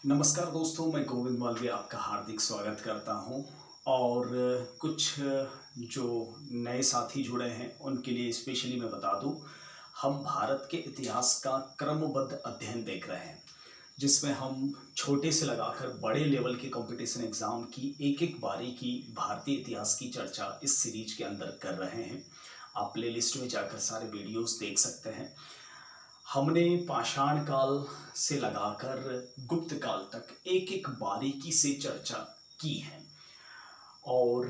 नमस्कार दोस्तों, मैं गोविंद मालवीय आपका हार्दिक स्वागत करता हूं। और कुछ जो नए साथी जुड़े हैं उनके लिए स्पेशली मैं बता दूं, हम भारत के इतिहास का क्रमबद्ध अध्ययन देख रहे हैं, जिसमें हम छोटे से लगाकर बड़े लेवल के कंपटीशन एग्ज़ाम की एक एक बारी की भारतीय इतिहास की चर्चा इस सीरीज के अंदर कर रहे हैं। आप प्ले लिस्ट में जाकर सारे वीडियोस देख सकते हैं। हमने पाषाण काल से लगाकर गुप्त काल तक एक एक बारीकी से चर्चा की है। और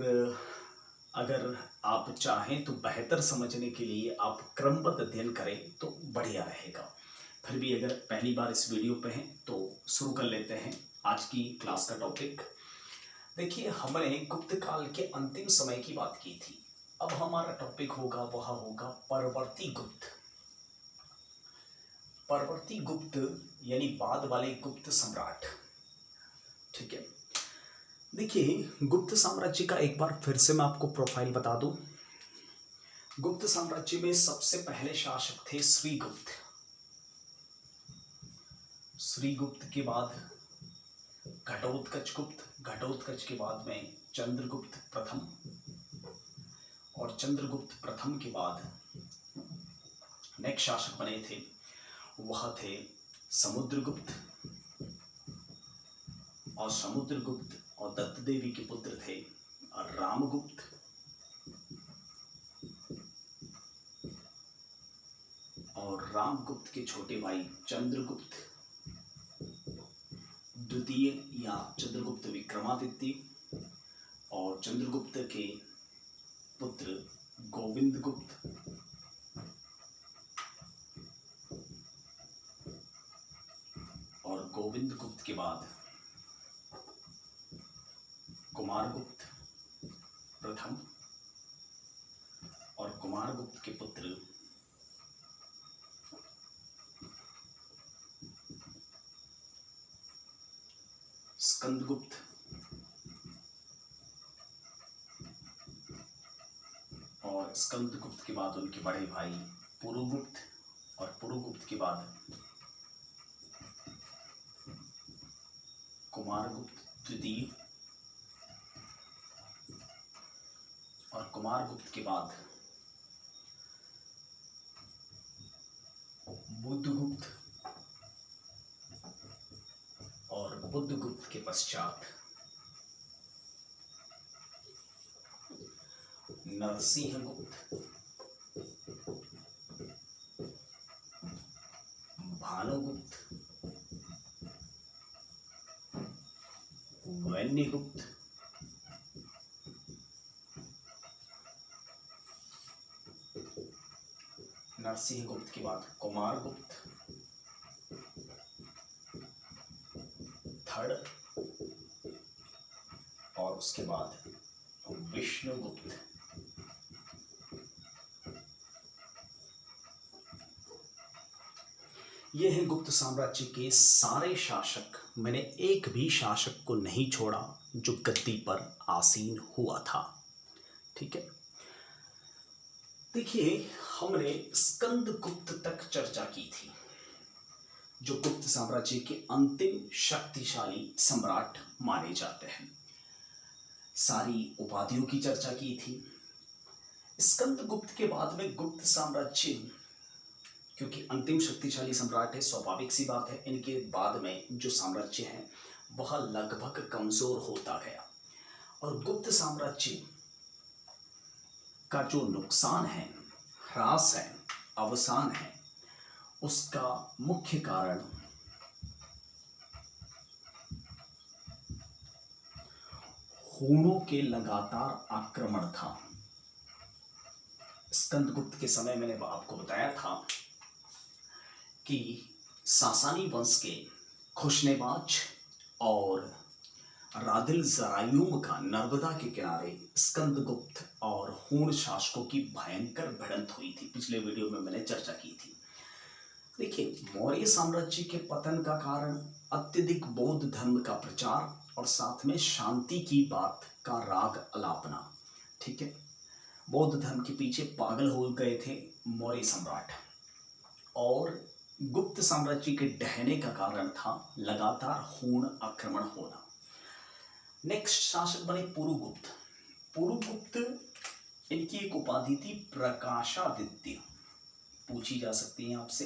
अगर आप चाहें तो बेहतर समझने के लिए आप क्रमबद्ध अध्ययन करें तो बढ़िया रहेगा। फिर भी अगर पहली बार इस वीडियो पे हैं तो शुरू कर लेते हैं आज की क्लास का टॉपिक। देखिए, हमने गुप्त काल के अंतिम समय की बात की थी। अब हमारा टॉपिक होगा वह होगा परवर्ती गुप्त। परवर्ती गुप्त यानी बाद वाले गुप्त सम्राट। ठीक है, देखिए, गुप्त साम्राज्य का एक बार फिर से मैं आपको प्रोफाइल बता दूं। गुप्त साम्राज्य में सबसे पहले शासक थे श्रीगुप्त। श्रीगुप्त के बाद घटोत्कच गुप्त, घटोत्कच के बाद में चंद्रगुप्त प्रथम, और चंद्रगुप्त प्रथम के बाद नेक्स्ट शासक बने थे वह थे समुद्रगुप्त। और समुद्रगुप्त और दत्त देवी के पुत्र थे रामगुप्त। और रामगुप्त के छोटे भाई चंद्रगुप्त द्वितीय या चंद्रगुप्त विक्रमादित्य। और चंद्रगुप्त के पुत्र गोविंदगुप्त। और गोविंदगुप्त के बाद कुमारगुप्त प्रथम। और कुमारगुप्त के पुत्र स्कंदगुप्त। और स्कंदगुप्त के बाद उनके बड़े भाई पुरुगुप्त। और पुरुगुप्त के बाद कुमारगुप्त द्वितीय। और कुमारगुप्त के बाद बुद्धगुप्त। और बुद्धगुप्त के पश्चात नरसिंहगुप्त, भानुगुप्त, वैन्यगुप्त, नरसिंहगुप्त के बाद कुमारगुप्त थर्ड। और उसके बाद विष्णुगुप्त। ये है गुप्त साम्राज्य के सारे शासक। मैंने एक भी शासक को नहीं छोड़ा जो गद्दी पर आसीन हुआ था। ठीक है, देखिए, हमने स्कंदगुप्त तक चर्चा की थी, जो गुप्त साम्राज्य के अंतिम शक्तिशाली सम्राट माने जाते हैं। सारी उपाधियों की चर्चा की थी। स्कंदगुप्त के बाद में गुप्त साम्राज्य, क्योंकि अंतिम शक्तिशाली सम्राट है, स्वाभाविक सी बात है इनके बाद में जो साम्राज्य है वह लगभग कमजोर होता गया। और गुप्त साम्राज्य का जो नुकसान है, ह्रास है, अवसान है, उसका मुख्य कारण हूणों के लगातार आक्रमण था। स्कंदगुप्त के समय मैंने आपको बताया था कि सासानी वंश के खुशनेबाज और रादिल जरायूम का नर्मदा के किनारे स्कंदगुप्त और हूण शासकों की भयंकर भिड़ंत हुई थी। पिछले वीडियो में मैंने चर्चा की थी। देखिए, मौर्य साम्राज्य के पतन का कारण अत्यधिक बौद्ध धर्म का प्रचार और साथ में शांति की बात का राग अलापना। ठीक है, बौद्ध धर्म के पीछे पागल हो गए थे मौर्य सम्राट। और गुप्त साम्राज्य के ढहने का कारण था लगातार हूण आक्रमण होना। नेक्स्ट शासक बने पुरुगुप्त। पुरुगुप्त, इनकी एक उपाधि थी प्रकाशादित्य। पूछी जा सकती है आपसे।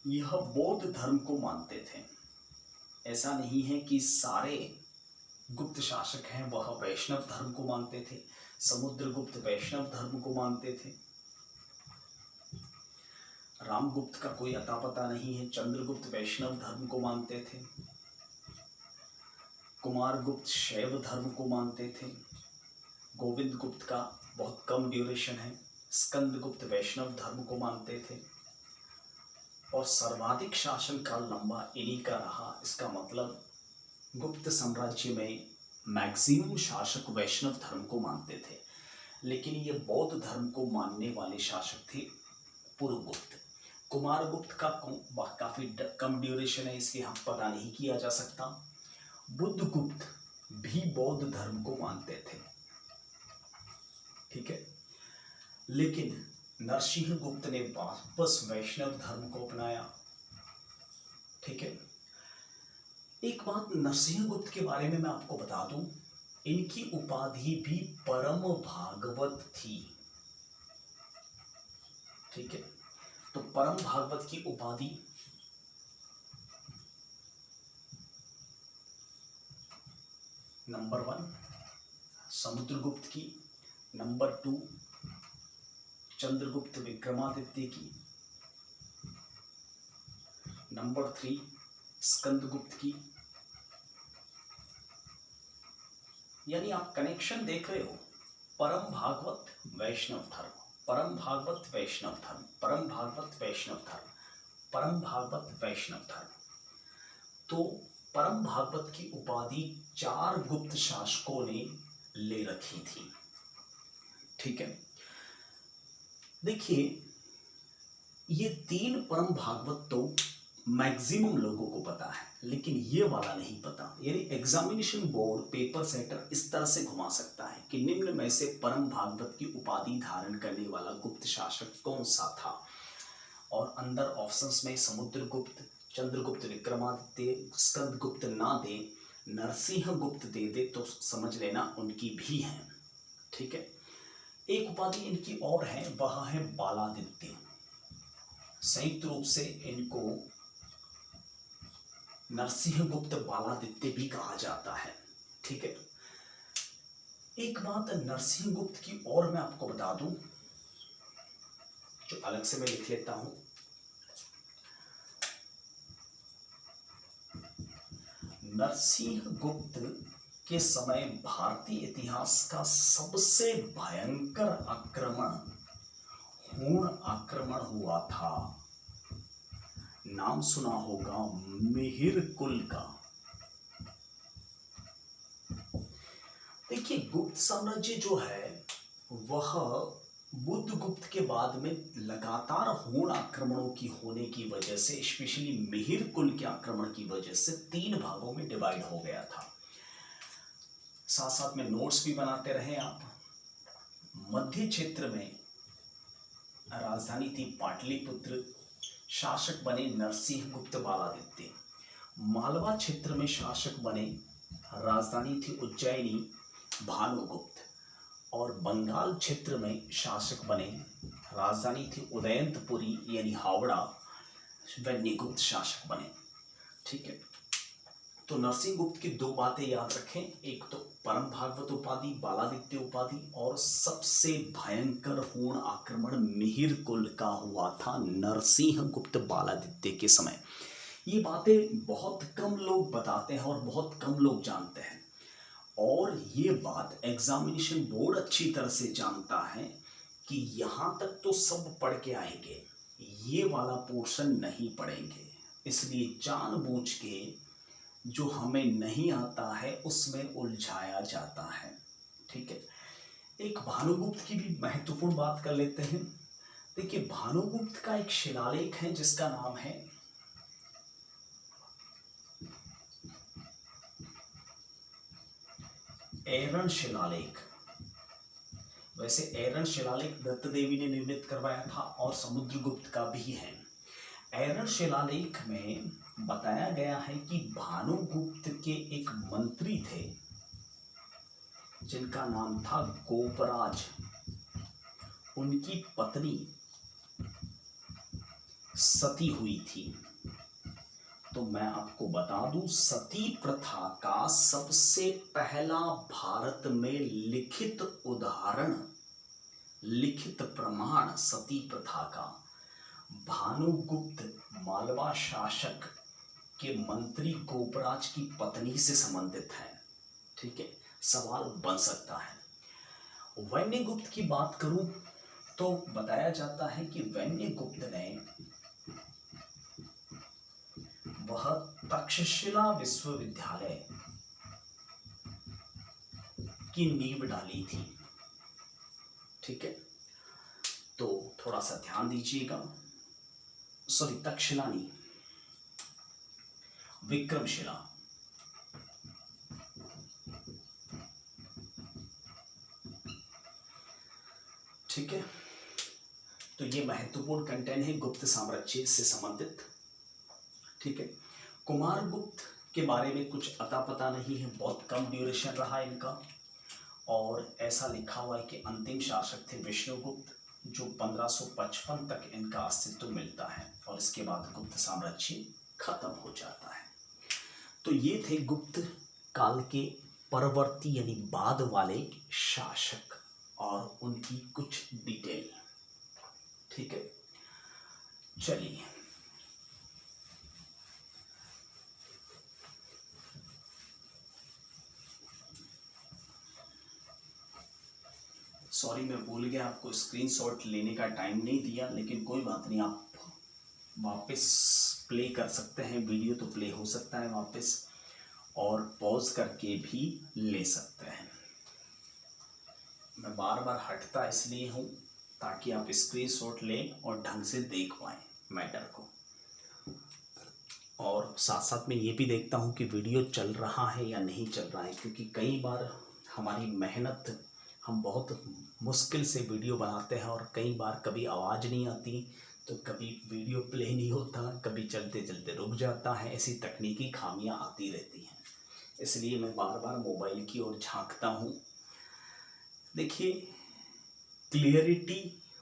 यह बौद्ध धर्म को मानते थे। ऐसा नहीं है कि सारे गुप्त शासक हैं वह वैष्णव धर्म को मानते थे। समुद्रगुप्त वैष्णव धर्म को मानते थे। रामगुप्त का कोई अता पता नहीं है। चंद्रगुप्त वैष्णव धर्म को मानते थे। कुमारगुप्त शैव धर्म को मानते थे। गोविंद गुप्त का बहुत कम ड्यूरेशन है। स्कंदगुप्त वैष्णव धर्म को मानते थे। और सर्वाधिक शासन काल लंबा इन्हीं का रहा। इसका मतलब गुप्त साम्राज्य में मैक्सिमम शासक वैष्णव धर्म को मानते थे, लेकिन ये बौद्ध धर्म को मानने वाले शासक थे पुरुगुप्त। कुमारगुप्त का काफी कम ड्यूरेशन है, इसलिए हम पता नहीं किया जा सकता। बुद्धगुप्त भी बौद्ध धर्म को मानते थे, ठीक है, लेकिन नरसिंहगुप्त ने वापस वैष्णव धर्म को अपनाया, ठीक है। एक बात नरसिंहगुप्त के बारे में मैं आपको बता दूं, इनकी उपाधि भी परम भागवत थी, ठीक है। तो परम भागवत की उपाधि नंबर 1 समुद्रगुप्त की, नंबर 2 चंद्रगुप्त विक्रमादित्य की, नंबर 3 स्कंदगुप्त की। यानी आप कनेक्शन देख रहे हो, परम भागवत वैष्णव धर्म, परम भागवत वैष्णव धर्म, परम भागवत वैष्णव धर्म, परम भागवत वैष्णव धर्म। तो परम भागवत की उपाधि 4 गुप्त शासकों ने ले रखी थी, ठीक है। देखिए, ये 3 परम भागवत तो मैक्सिमम लोगों को पता है, लेकिन ये वाला नहीं पता। यानी एग्जामिनेशन बोर्ड पेपर सेटर इस तरह से घुमा सकता है कि निम्न में से परम भागवत की उपाधि धारण करने वाला गुप्त शासक कौन सा था, और अंदर ऑप्शंस में समुद्रगुप्त, चंद्रगुप्त विक्रमादित्य, स्कंदगुप्त ना दे, नरसिंहगुप्त दे दे तो समझ लेना उनकी भी है, ठीक है। एक उपाधि इनकी और है, वह है बालादित्य। संयुक्त रूप से इनको नरसिंहगुप्त बालादित्य भी कहा जाता है, ठीक है। एक बात नरसिंहगुप्त की और मैं आपको बता दूं, जो अलग से मैं लिख लेता हूं। नरसिंहगुप्त के समय भारतीय इतिहास का सबसे भयंकर आक्रमण हूण आक्रमण हुआ था। नाम सुना होगा मिहिर कुल का। देखिए, गुप्त साम्राज्य जो है वह बुद्धगुप्त के बाद में लगातार हूण आक्रमणों की होने की वजह से, स्पेशली मिहिर कुल के आक्रमण की वजह से 3 भागों में डिवाइड हो गया था। साथ साथ में नोट्स भी बनाते रहे आप। मध्य क्षेत्र में राजधानी थी पाटलिपुत्र, शासक बने नरसिंहगुप्त बालादित्य। मालवा क्षेत्र में शासक बने, राजधानी थी उज्जैनी, भानुगुप्त। और बंगाल क्षेत्र में शासक बने, राजधानी थी उदयंतपुरी यानी हावड़ा, वन्यगुप्त शासक बने, ठीक है। तो नरसिंहगुप्त की 2 बातें याद रखें, एक तो परम भागवत उपाधि, बालादित्य उपाधि, और सबसे भयंकर हूण आक्रमण मिहिर कुल का हुआ था नरसिंहगुप्त बालादित्य के समय। ये बातें बहुत कम लोग बताते हैं और बहुत कम लोग जानते हैं, और ये बात एग्जामिनेशन बोर्ड अच्छी तरह से जानता है कि यहाँ तक तो सब पढ़ के आएंगे, ये वाला पोर्शन नहीं पढ़ेंगे। इसलिए जानबूझ के जो हमें नहीं आता है उसमें उलझाया जाता है, ठीक है। एक भानुगुप्त की भी महत्वपूर्ण बात कर लेते हैं। देखिए, भानुगुप्त का एक शिलालेख है जिसका नाम है एरन शिलालेख। वैसे एरन शिलालेख दत्त देवी ने निर्मित करवाया था और समुद्रगुप्त का भी है। एरर शिलालेख में बताया गया है कि भानुगुप्त के एक मंत्री थे जिनका नाम था गोपराज। उनकी पत्नी सती हुई थी। तो मैं आपको बता दूं, सती प्रथा का सबसे पहला भारत में लिखित उदाहरण, लिखित प्रमाण सती प्रथा का भानुगुप्त मालवा शासक के मंत्री गोपराज की पत्नी से संबंधित है। ठीक है, सवाल बन सकता है। वैन्यगुप्त की बात करूं तो बताया जाता है कि वैन्यगुप्त ने वह तक्षशिला विश्वविद्यालय की नींव डाली थी। ठीक है, तो थोड़ा सा ध्यान दीजिएगा। सॉरी, तक्षशिला नहीं, विक्रमशिला। ठीक है, तो ये महत्वपूर्ण कंटेंट है गुप्त साम्राज्य से संबंधित। ठीक है, कुमारगुप्त के बारे में कुछ अता पता नहीं है, बहुत कम ड्यूरेशन रहा इनका। और ऐसा लिखा हुआ है कि अंतिम शासक थे विष्णुगुप्त, जो 1555 तक इनका अस्तित्व मिलता है और इसके बाद गुप्त साम्राज्य खत्म हो जाता है। तो ये थे गुप्त काल के परवर्ती यानी बाद वाले शासक और उनकी कुछ डिटेल। ठीक है, चलिए सॉरी, मैं भूल गया, आपको स्क्रीनशॉट लेने का टाइम नहीं दिया, लेकिन कोई बात नहीं, आप वापस प्ले कर सकते हैं। वीडियो तो प्ले हो सकता है वापस, और पॉज करके भी ले सकते हैं। मैं बार बार हटता इसलिए हूँ ताकि आप स्क्रीनशॉट लें और ढंग से देख पाएँ मैटर को। और साथ साथ में ये भी देखता हूँ कि वीडियो चल रहा है या नहीं चल रहा है, क्योंकि कई बार हमारी मेहनत, हम बहुत मुश्किल से वीडियो बनाते हैं और कई बार कभी आवाज़ नहीं आती, तो कभी वीडियो प्ले नहीं होता, कभी चलते चलते रुक जाता है। ऐसी तकनीकी खामियां आती रहती हैं, इसलिए मैं बार बार मोबाइल की ओर झांकता हूँ। देखिए, क्लियरिटी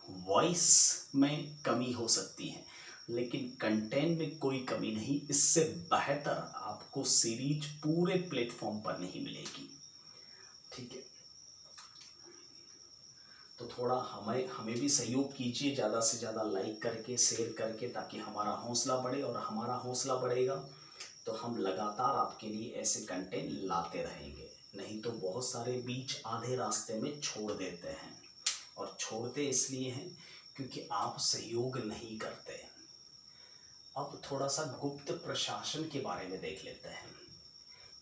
वॉइस में कमी हो सकती है, लेकिन कंटेंट में कोई कमी नहीं। इससे बेहतर आपको सीरीज पूरे प्लेटफॉर्म पर नहीं मिलेगी। ठीक है, तो थोड़ा हमें भी सहयोग कीजिए, ज़्यादा से ज़्यादा लाइक करके, शेयर करके, ताकि हमारा हौसला बढ़े, और हमारा हौसला बढ़ेगा तो हम लगातार आपके लिए ऐसे कंटेंट लाते रहेंगे। नहीं तो बहुत सारे बीच आधे रास्ते में छोड़ देते हैं, और छोड़ते इसलिए हैं क्योंकि आप सहयोग नहीं करते। अब थोड़ा सा गुप्त प्रशासन के बारे में देख लेते हैं।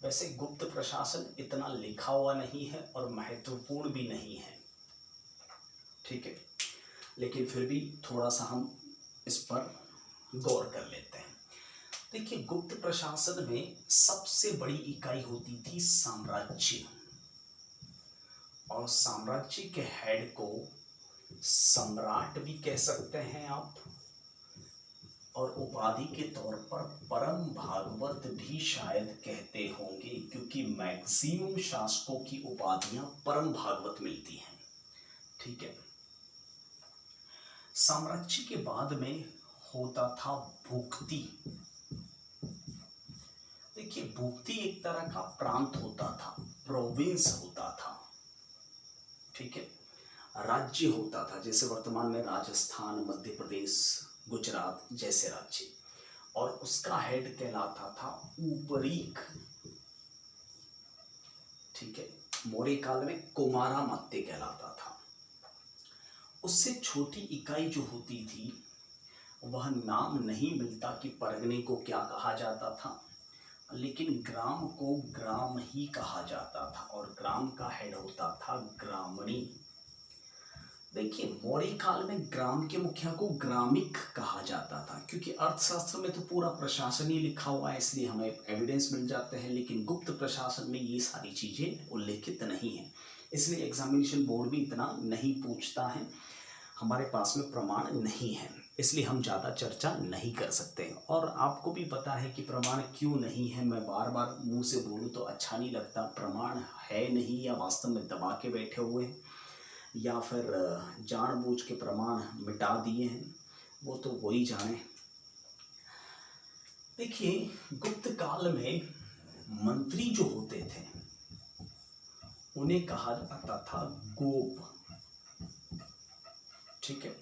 वैसे गुप्त प्रशासन इतना लिखा हुआ नहीं है और महत्वपूर्ण भी नहीं है। ठीक है, लेकिन फिर भी थोड़ा सा हम इस पर गौर कर लेते हैं। देखिए, गुप्त प्रशासन में सबसे बड़ी इकाई होती थी साम्राज्य, और साम्राज्य के हेड को सम्राट भी कह सकते हैं आप, और उपाधि के तौर पर परम भागवत भी शायद कहते होंगे, क्योंकि मैक्सिमम शासकों की उपाधियां परम भागवत मिलती हैं। ठीक है, साम्राज्य के बाद में होता था भुक्ति। देखिए, भुक्ति एक तरह का प्रांत होता था, प्रोविंस होता था। ठीक है, राज्य होता था, जैसे वर्तमान में राजस्थान, मध्य प्रदेश, गुजरात जैसे राज्य, और उसका हेड कहलाता था ऊपरीक। ठीक है, मौर्य काल में कुमारामात्य कहलाता था। उससे छोटी इकाई जो होती थी, वह नाम नहीं मिलता कि परगने को क्या कहा जाता था, लेकिन ग्राम को ग्राम ही कहा जाता था, और ग्राम का हेड होता था ग्रामणी। देखिए, मौर्य काल में ग्राम के मुखिया को ग्रामिक कहा जाता था, क्योंकि अर्थशास्त्र में तो पूरा प्रशासन ही लिखा हुआ है, इसलिए हमें एविडेंस मिल जाते हैं। लेकिन गुप्त प्रशासन में ये सारी चीज़ें उल्लेखित नहीं हैं, इसलिए एग्जामिनेशन बोर्ड भी इतना नहीं पूछता है, हमारे पास में प्रमाण नहीं है। इसलिए हम ज़्यादा चर्चा नहीं कर सकते। और आपको भी पता है कि प्रमाण क्यों नहीं है, मैं बार बार मुंह से बोलूँ तो अच्छा नहीं लगता। प्रमाण है नहीं, या वास्तव में दबा के बैठे हुए हैं, या फिर जानबूझ के प्रमाण मिटा दिए हैं, वो तो वही जाने। देखिए, गुप्त काल में मंत्री जो होते थे उन्हें कहा जाता था गोप। ठीक है,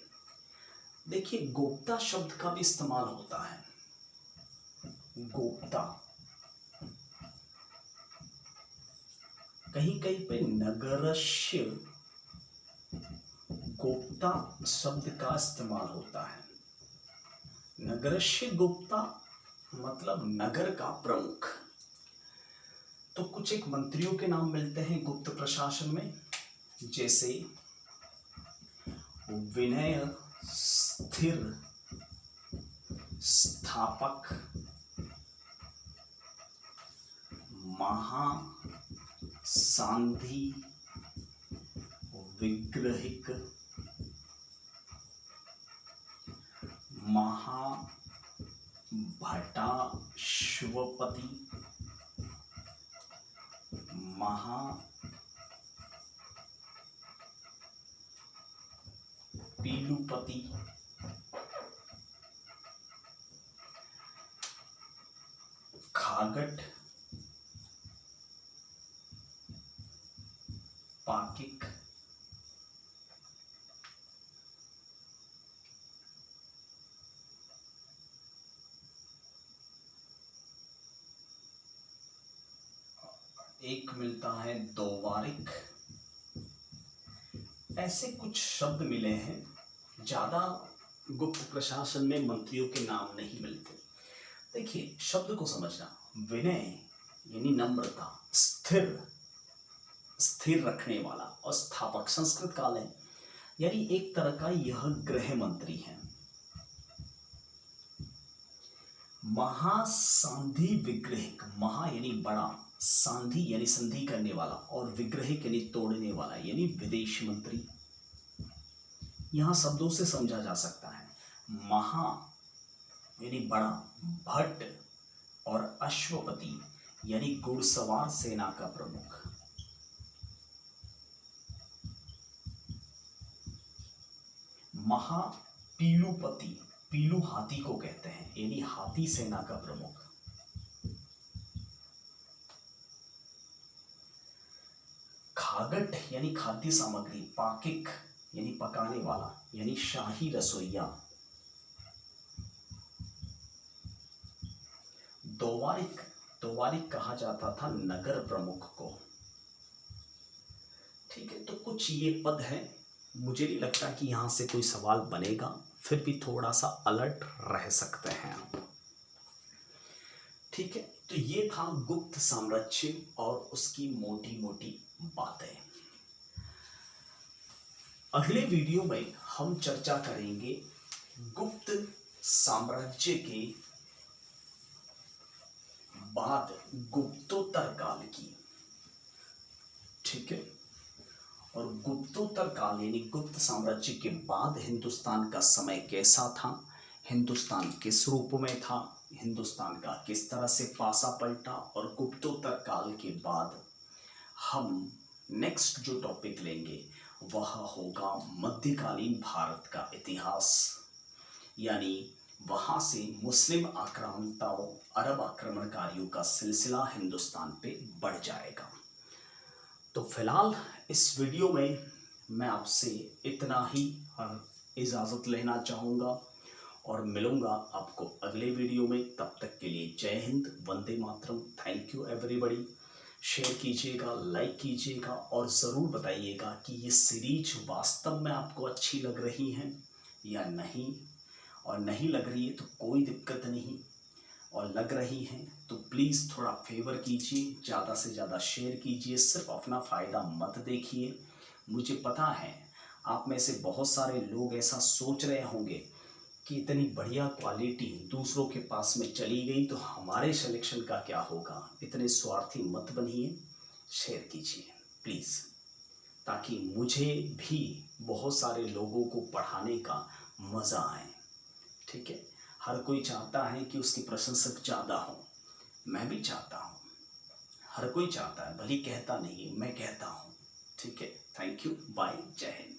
देखिए गोप्ता शब्द का भी इस्तेमाल होता है। गोप्ता, कहीं कहीं पे नगरस्य गोप्ता शब्द का इस्तेमाल होता है। नगरस्य गोप्ता मतलब नगर का प्रमुख। तो कुछ एक मंत्रियों के नाम मिलते हैं गुप्त प्रशासन में, जैसे विनय, स्थिर, स्थापक, महासांधी, विग्रहिक, महाभटाश्वपति, महापीलुपति, खागट, पाकिक, एक मिलता है दोवारिक। ऐसे कुछ शब्द मिले हैं, ज्यादा गुप्त प्रशासन में मंत्रियों के नाम नहीं मिलते। देखिए शब्द को समझना, विनय यानी नम्रता, स्थिर स्थिर रखने वाला, और स्थापक संस्कृत काल है, यानी एक तरह का यह गृह मंत्री है। महासांधी विग्रहिक, महा यानी बड़ा, सांधी यानी संधि करने वाला, और विग्रहिक यानी तोड़ने वाला, यानी विदेश मंत्री। यहां शब्दों से समझा जा सकता है। महा यानी बड़ा, भट्ट और अश्वपति यानी घुड़सवार सेना का प्रमुख। महापीलुपति, पीलू हाथी को कहते हैं, यानी हाथी सेना का प्रमुख। खागट यानी खाद्य सामग्री, पाकिक यानी पकाने वाला, यानी शाही रसोइया। दोवारिक, दोवारिक कहा जाता था नगर प्रमुख को। ठीक है, तो कुछ ये पद है, मुझे नहीं लगता कि यहां से कोई सवाल बनेगा, फिर भी थोड़ा सा अलर्ट रह सकते हैं आप। ठीक है, तो ये था गुप्त साम्राज्य और उसकी मोटी मोटी बातें। अगले वीडियो में हम चर्चा करेंगे गुप्त साम्राज्य के बाद गुप्तोत्तर काल की। ठीक है, और गुप्तोत्तर काल यानी गुप्त साम्राज्य के बाद हिंदुस्तान का समय कैसा था, हिंदुस्तान किस रूप में था, हिंदुस्तान का किस तरह से पासा पलटा, और गुप्तोत्तर काल के बाद हम नेक्स्ट जो टॉपिक लेंगे वह होगा मध्यकालीन भारत का इतिहास, यानी वहां से मुस्लिम आक्रामकताओं, अरब आक्रमणकारियों का सिलसिला हिंदुस्तान पे बढ़ जाएगा। तो फिलहाल इस वीडियो में मैं आपसे इतना ही इजाज़त लेना चाहूँगा और मिलूँगा आपको अगले वीडियो में। तब तक के लिए जय Hind, Vande Mataram, thank you everybody. Share कीजिएगा, लाइक कीजिएगा, और ज़रूर बताइएगा कि ये सीरीज वास्तव में आपको अच्छी लग रही है या नहीं, और नहीं लग रही है तो कोई दिक्कत नहीं, और लग रही है तो प्लीज़ थोड़ा फेवर कीजिए, ज़्यादा से ज़्यादा शेयर कीजिए, सिर्फ अपना फ़ायदा मत देखिए। मुझे पता है आप में से बहुत सारे लोग ऐसा सोच रहे होंगे कि इतनी बढ़िया क्वालिटी दूसरों के पास में चली गई तो हमारे सिलेक्शन का क्या होगा। इतने स्वार्थी मत बनिए, शेयर कीजिए प्लीज़, ताकि मुझे भी बहुत सारे लोगों को पढ़ाने का मज़ा आए। ठीक है, हर कोई चाहता है कि उसके प्रशंसक ज़्यादा हों, मैं भी चाहता हूँ, हर कोई चाहता है, भले कहता नहीं, मैं कहता हूँ। ठीक है, थैंक यू, बाय, जय हिंद।